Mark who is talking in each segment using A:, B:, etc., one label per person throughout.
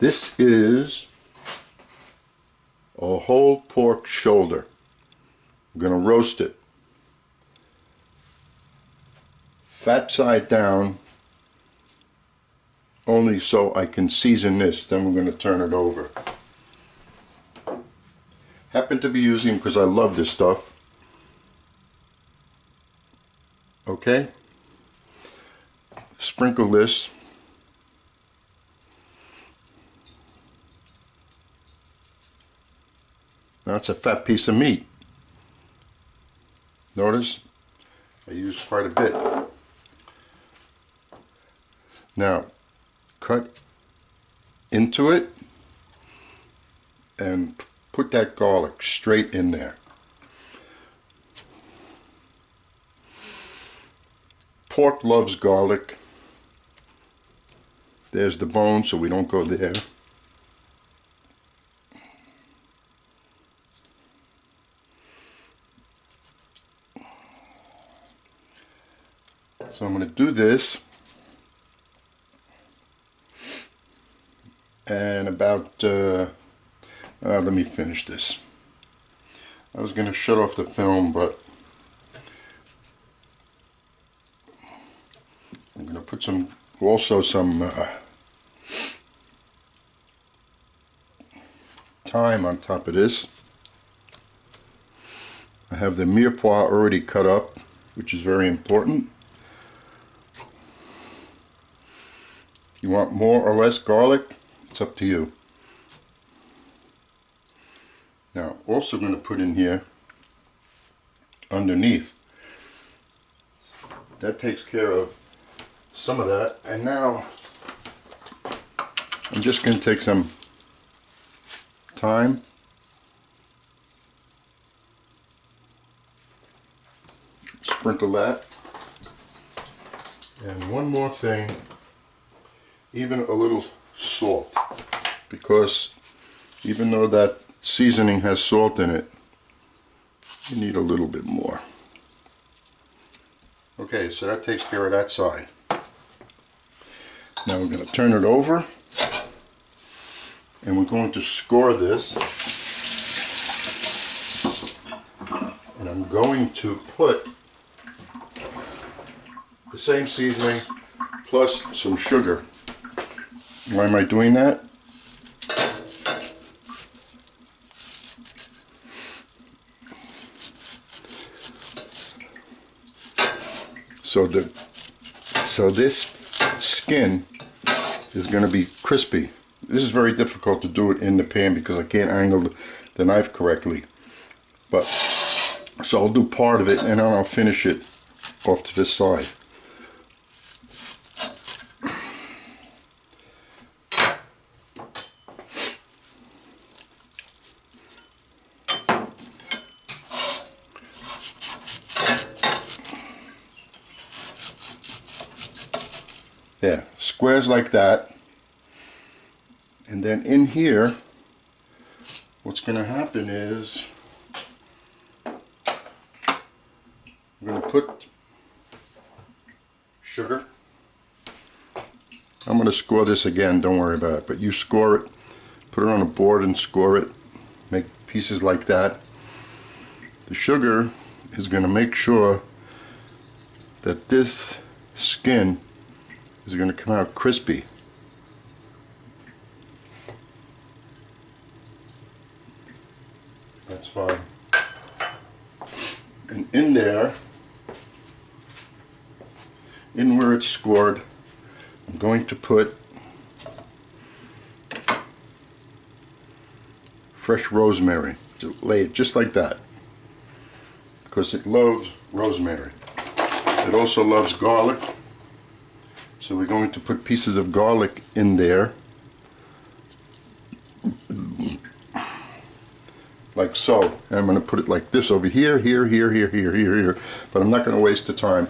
A: This is a whole pork shoulder. I'm going to roast it. Fat side down, only so I can season this. Then we're going to turn it over. Happen to be using, because I love this stuff. Okay. Sprinkle this. That's a fat piece of meat. Notice I use quite a bit. Now cut into it and put that garlic straight in there. Pork loves garlic. There's the bone, so we don't go there. So I'm going to do this, and about, let me finish this. I was going to shut off the film, but I'm going to put some thyme on top of this. I have the mirepoix already cut up, which is very important. If you want more or less garlic, it's up to you. Now, also going to put in here underneath. That takes care of some of that. And now I'm just going to take some thyme, sprinkle that, and one more thing, even a little salt, because even though that seasoning has salt in it, you need a little bit more. Okay, so that takes care of that side. Now we're going to turn it over, and we're going to score this, and I'm going to put the same seasoning plus some sugar. Why am I doing that? So this skin is going to be crispy. This is very difficult to do it in the pan because I can't angle the knife correctly. But so I'll do part of it and then I'll finish it off to this side. Yeah, squares like that. And then in here, what's going to happen is I'm going to put sugar. I'm going to score this again, don't worry about it, but you score it, put it on a board and score it, make pieces like that. The sugar is going to make sure that this skin is going to come out crispy. That's fine. And in there, in where it's scored, I'm going to put fresh rosemary. Lay it just like that, because it loves rosemary. It also loves garlic. So we're going to put pieces of garlic in there, like so. And I'm going to put it like this over here, here, here, here, here, here, here. But I'm not going to waste the time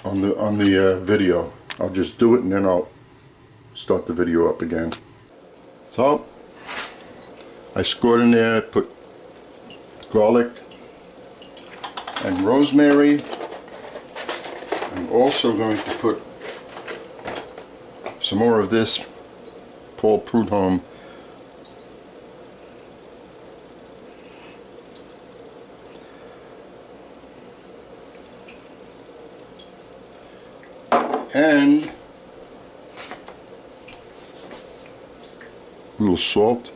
A: on the video. I'll just do it and then I'll start the video up again. So I scored in there, put garlic and rosemary. I'm also going to put some more of this Paul Prudhomme. And a little salt.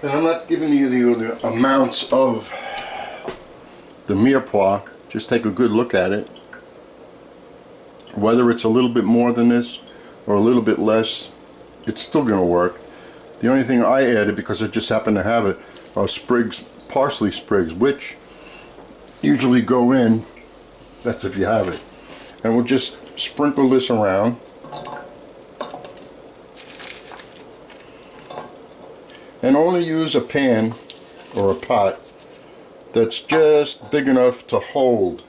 A: And I'm not giving you the amounts of the mirepoix. Just take a good look at it. Whether it's a little bit more than this or a little bit less, it's still going to work. The only thing I added, because I just happen to have it, are sprigs, parsley sprigs, which usually go in. That's if you have it. And we'll just sprinkle this around. And only use a pan or a pot that's just big enough to hold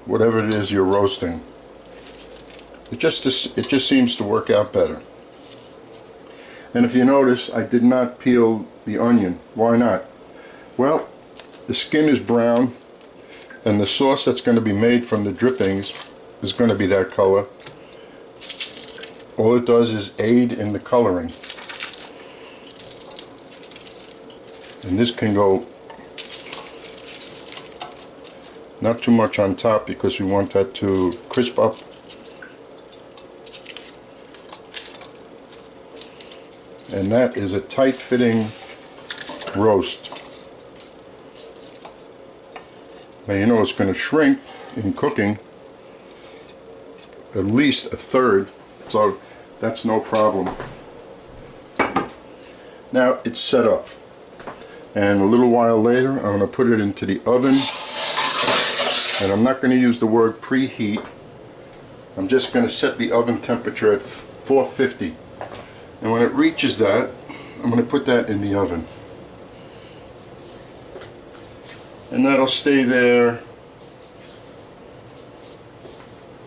A: whatever it is you're roasting. It just seems to work out better. And if you notice, I did not peel the onion. Why not? Well, the skin is brown, and the sauce that's going to be made from the drippings is going to be that color. All it does is aid in the coloring. And this can go not too much on top because we want that to crisp up. And that is a tight-fitting roast. Now you know it's going to shrink in cooking at least a third, so that's no problem. Now it's set up, and a little while later I'm going to put it into the oven, and I'm not going to use the word preheat. I'm just going to set the oven temperature at 450, and when it reaches that, I'm going to put that in the oven. And that'll stay there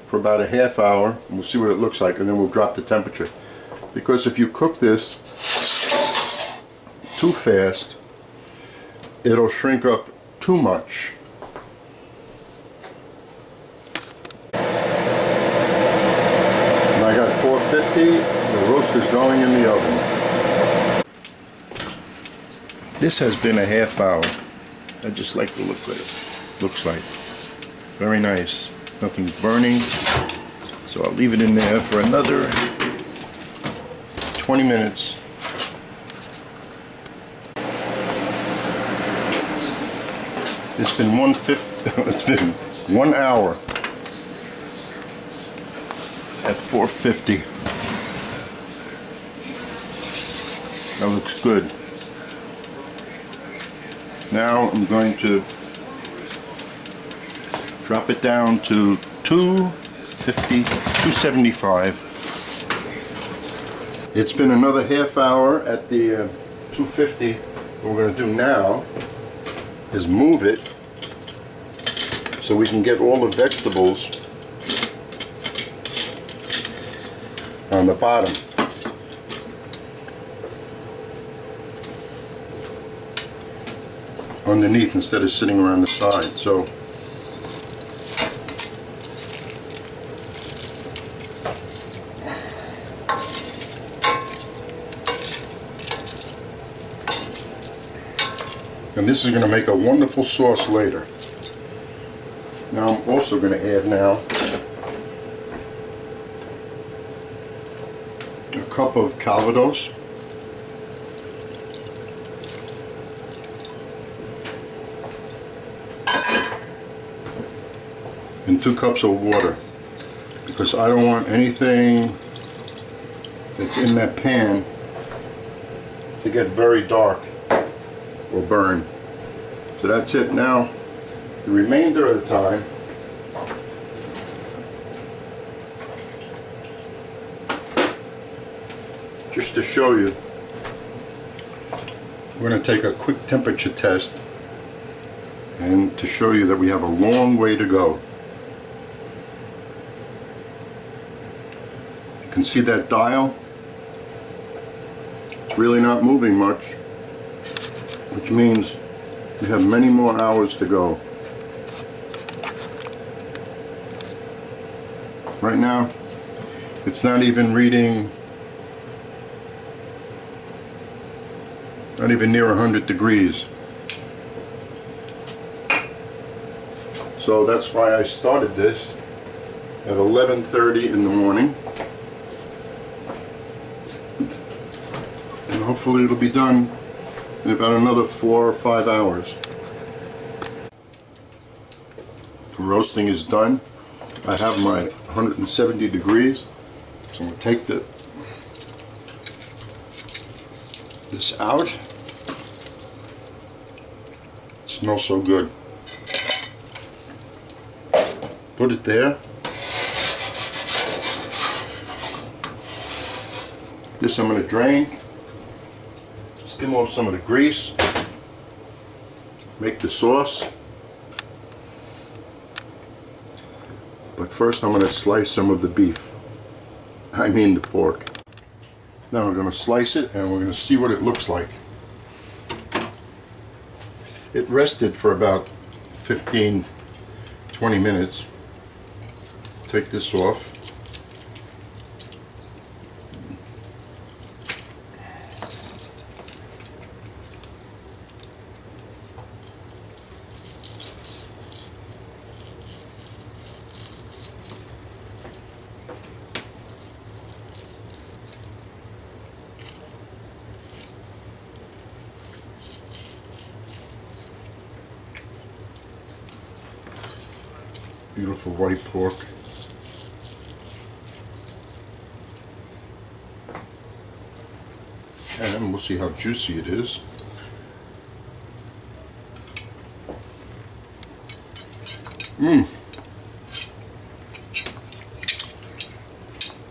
A: for about a half hour, and we'll see what it looks like, and then we'll drop the temperature. Because if you cook this too fast, it'll shrink up too much. And I got 450, the roast is going in the oven. This has been a half hour. I just like the look of it. Looks like. Very nice. Nothing's burning. So I'll leave it in there for another 20 minutes. It's been it's been 1 hour at 450. That looks good. Now I'm going to drop it down to 250, 275. It's been another half hour at the 250. What we're going to do now is move it so we can get all the vegetables on the bottom. Underneath instead of sitting around the side. So and this is going to make a wonderful sauce later. Now I'm also going to add now a cup of calvados. And 2 cups of water, because I don't want anything that's in that pan to get very dark or burn. So that's it. Now the remainder of the time just to show you, we're going to take a quick temperature test and to show you that we have a long way to go. You can see that dial. It's really not moving much, which means we have many more hours to go. Right now It's not even reading, not even near 100 degrees. So that's why I started this at 11:30 in the morning. And hopefully it'll be done in about another 4 or 5 hours. The roasting is done. I have my 170 degrees. So I'm going to take this out. It smells so good. Put it there. This I'm going to drain. Skim off some of the grease. Make the sauce. But first I'm going to slice some of the beef. I mean the pork. Now we're going to slice it and we're going to see what it looks like. It rested for about 15-20 minutes. Take this off. Beautiful white pork. And we'll see how juicy it is.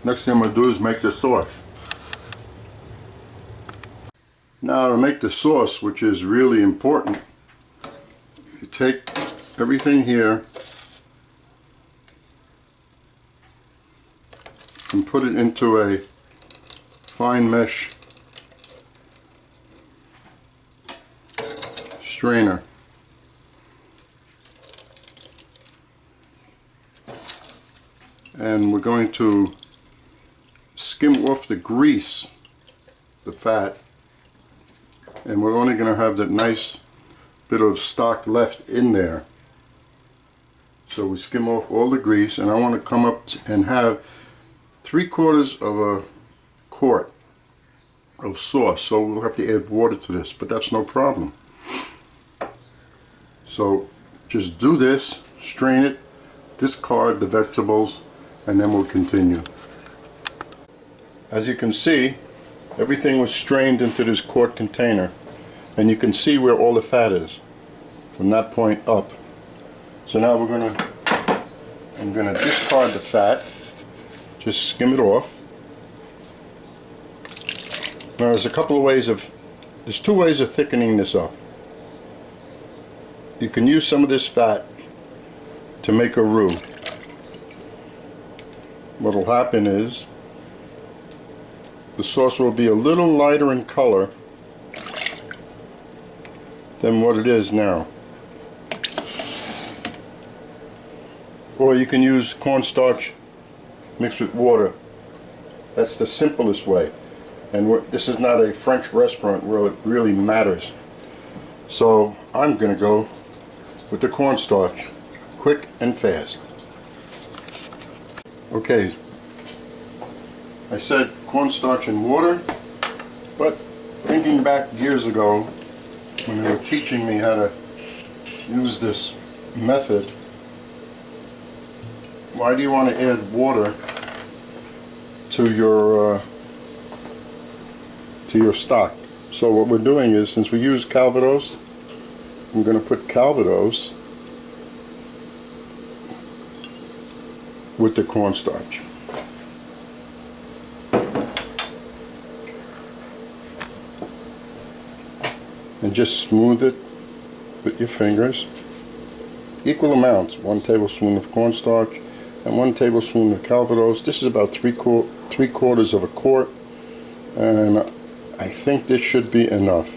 A: Next thing I'm going to do is make the sauce. Now to make the sauce, which is really important, you take everything here and put it into a fine mesh strainer. And we're going to skim off the grease, the fat, and we're only going to have that nice bit of stock left in there. So we skim off all the grease, and I want to come up and have 3/4 of a quart of sauce. So we'll have to add water to this, but that's no problem. So just do this, strain it, discard the vegetables, and then we'll continue. As you can see, everything was strained into this quart container, and you can see where all the fat is from that point up. So now I'm gonna discard the fat, just skim it off. Now there's two ways of thickening this up. You can use some of this fat to make a roux. What'll happen is the sauce will be a little lighter in color than what it is now. Or you can use cornstarch mixed with water. That's the simplest way. And this is not a French restaurant where it really matters. So I'm going to go with the cornstarch, quick and fast. Okay, I said cornstarch and water, but thinking back years ago when they were teaching me how to use this method, why do you want to add water to your stock? So what we're doing is, since we use calvados, I'm going to put calvados with the cornstarch. And just smooth it with your fingers. Equal amounts, 1 tablespoon of cornstarch and 1 tablespoon of calvados. This is about 3/4 of a quart, and I think this should be enough.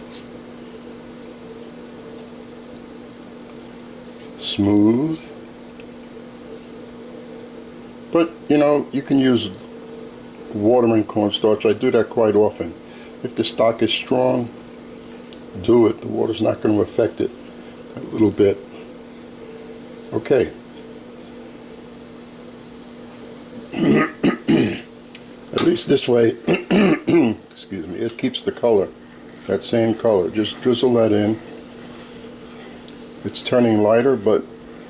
A: Smooth. But you know, you can use watering cornstarch. I do that quite often. If the stock is strong, do it. The water's not going to affect it a little bit. Okay. At least this way, excuse me, it keeps the color, that same color. Just drizzle that in. It's turning lighter, but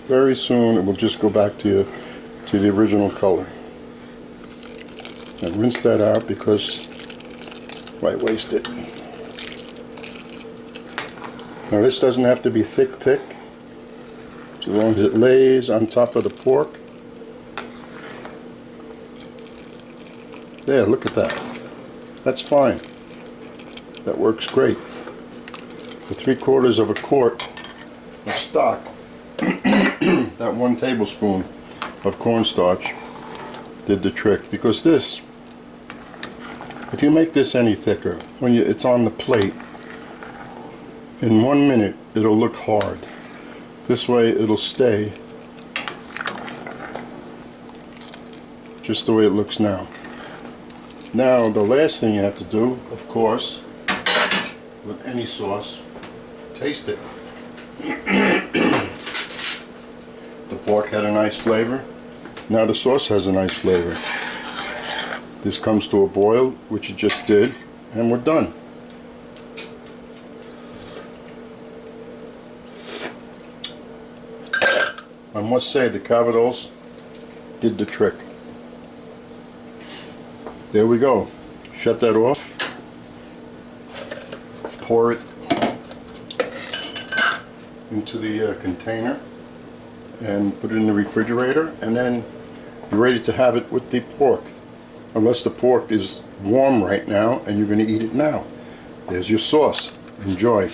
A: very soon it will just go back to the original color. And rinse that out because why waste it? Now this doesn't have to be thick, as long as it lays on top of the pork. There, look at that. That's fine. That works great. The 3/4 of a quart of stock, that 1 tablespoon of cornstarch did the trick. Because this, if you make this any thicker, when it's on the plate, in 1 minute it'll look hard. This way it'll stay just the way it looks now. Now the last thing you have to do, of course, with any sauce, taste it. The pork had a nice flavor. Now the sauce has a nice flavor. This comes to a boil, which it just did, and we're done. I must say the calvados did the trick. There we go. Shut that off. Pour it into the container and put it in the refrigerator, and then you're ready to have it with the pork. Unless the pork is warm right now and you're going to eat it now. There's your sauce. Enjoy.